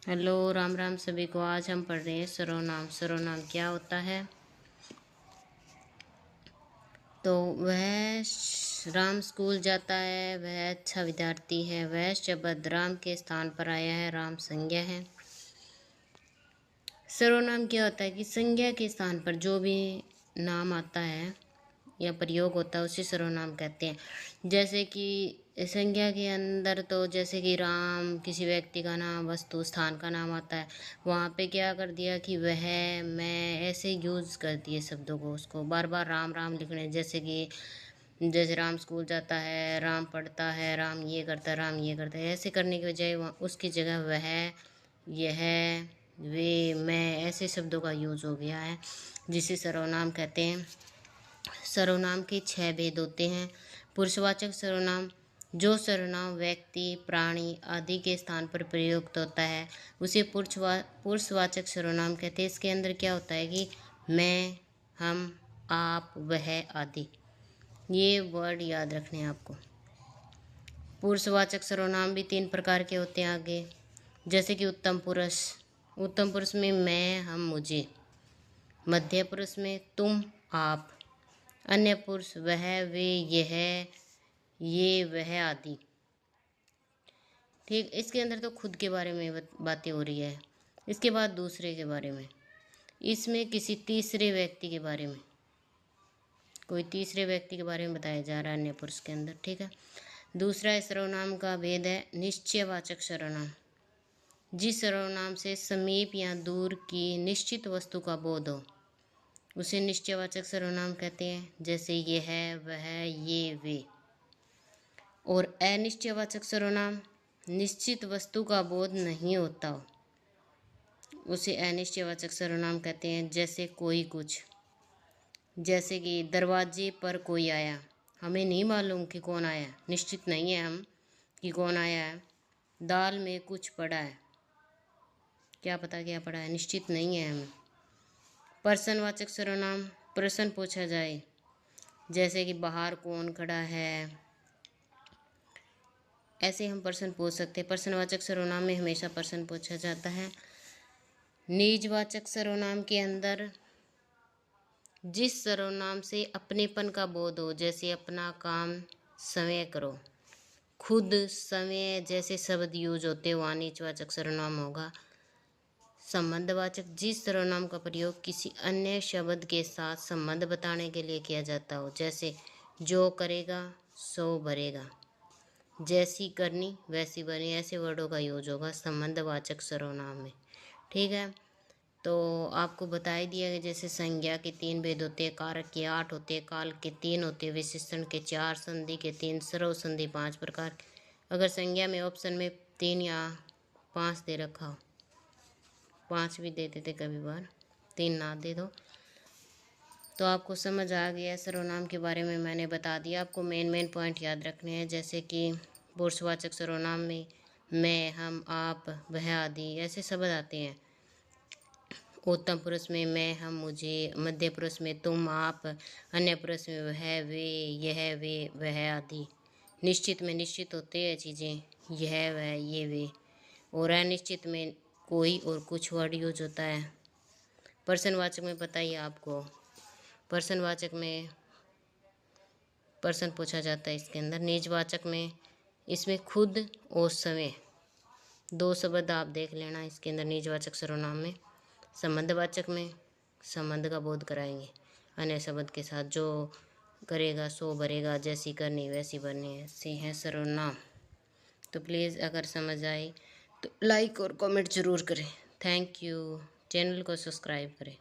Hello, Ram Ram सभी को। आज हम पढ़ रहे हैं सर्वनाम। सर्वनाम क्या होता है? तो राम स्कूल जाता है, वह अच्छा विद्यार्थी है। वह शब्द राम के स्थान पर आया है, राम संज्ञा है। सर्वनाम क्या होता है कि संज्ञा के स्थान पर जो भी नाम आता है या प्रयोग होता है उसे सर्वनाम कहते हैं। जैसे कि संज्ञा के अंदर तो जैसे कि राम किसी व्यक्ति का नाम, वस्तु, स्थान का नाम आता है। वहाँ पे क्या कर दिया कि वह, मैं, ऐसे यूज़ कर दिए शब्दों को, उसको बार बार राम राम लिखने। जैसे राम स्कूल जाता है, राम पढ़ता है, राम ये करता है, राम ये करता है। ऐसे करने की बजाय वहाँ उसकी जगह वह, यह, वे, मैं, ऐसे शब्दों का यूज़ हो गया है, जिसे सर्वनाम कहते हैं। सर्वनाम के 6 भेद होते हैं। पुरुषवाचक सर्वनाम, जो सर्वनाम व्यक्ति, प्राणी आदि के स्थान पर प्रयुक्त होता है उसे पुरुषवाचक सर्वनाम कहते हैं। इसके अंदर क्या होता है कि मैं, हम, आप, वह आदि, ये वर्ड याद रखने हैं आपको। पुरुषवाचक सर्वनाम भी 3 प्रकार के होते हैं आगे। जैसे कि उत्तम पुरुष, उत्तम पुरुष में मैं, हम, मुझे। मध्य पुरुष में तुम, आप। अन्य पुरुष वह, वे, यह, ये, वह आदि। ठीक, इसके अंदर तो खुद के बारे में बातें हो रही है। इसके बाद दूसरे के बारे में, इसमें किसी तीसरे व्यक्ति के बारे में, कोई तीसरे व्यक्ति के बारे में बताया जा रहा है अन्य पुरुष के अंदर। ठीक है। दूसरा सर्वनाम का भेद है निश्चयवाचक सर्वनाम। जिस सर्वनाम से समीप या दूर की निश्चित वस्तु का बोध हो उसे निश्चयवाचक सर्वनाम कहते हैं। जैसे ये है, वह, ये, वे। और अनिश्चयवाचक सर्वनाम, निश्चित वस्तु का बोध नहीं होता हो उसे अनिश्चयवाचक सर्वनाम कहते हैं। जैसे कोई, कुछ। जैसे कि दरवाजे पर कोई आया, हमें नहीं मालूम कि कौन आया, निश्चित नहीं है हम कि कौन आया है। दाल में कुछ पड़ा है, क्या पता क्या पड़ा है, निश्चित नहीं है हमें। प्रश्नवाचक सर्वनाम, प्रश्न पूछा जाए, जैसे कि बाहर कौन खड़ा है, ऐसे हम प्रश्न पूछ सकते हैं। प्रश्नवाचक सर्वनाम में हमेशा प्रश्न पूछा जाता है। निजवाचक सर्वनाम के अंदर जिस सर्वनाम से अपनेपन का बोध हो, जैसे अपना काम समय करो, खुद, समय जैसे शब्द यूज होते हैं, वहाँ निजवाचक सर्वनाम होगा। संबंधवाचक, जिस सर्वनाम का प्रयोग किसी अन्य शब्द के साथ संबंध बताने के लिए किया जाता हो, जैसे जो करेगा सो भरेगा, जैसी करनी वैसी बनी, ऐसे वर्डों का यूज होगा संबंधवाचक सर्वनाम में। ठीक है। तो आपको बता ही दिया कि जैसे संज्ञा के 3 भेद होते हैं, कारक के 8 होते हैं, काल के 3 होते हैं, विशेषण के 4, संधि के 3, सर्व संधि 5 प्रकार। अगर संज्ञा में ऑप्शन में 3 या 5 दे रखा हो, 5 भी दे देते कभी बार, 3 ना दे दो, तो आपको समझ आ गया। सर्वनाम के बारे में मैंने बता दिया। आपको मेन पॉइंट याद रखने हैं, जैसे कि पुरुषवाचक सर्वनाम में मैं, हम, आप, वह आदि ऐसे शब्द आते हैं। उत्तम पुरुष में मैं, हम, मुझे। मध्य पुरुष में तुम, आप। अन्य पुरुष में वह, वे, यह, वे, वह आदि। निश्चित में निश्चित होते हैं चीज़ें, यह, वह, ये, वे। और अनिश्चित में कोई और कुछ वर्ड यूज होता है। प्रश्नवाचक में बताइए आपको, प्रश्नवाचक में प्रश्न पूछा जाता है इसके अंदर। निजवाचक में इसमें खुद और समय, 2 शब्द आप देख लेना इसके अंदर निजवाचक सर्वनाम में। संबंधवाचक में संबंध का बोध कराएंगे अन्य शब्द के साथ, जो करेगा सो भरेगा, जैसी करनी वैसी बननी, ऐसे हैं सर्वनाम। तो प्लीज़ अगर समझ आए तो लाइक और कमेंट ज़रूर करें। Thank you. चैनल को सब्सक्राइब करें।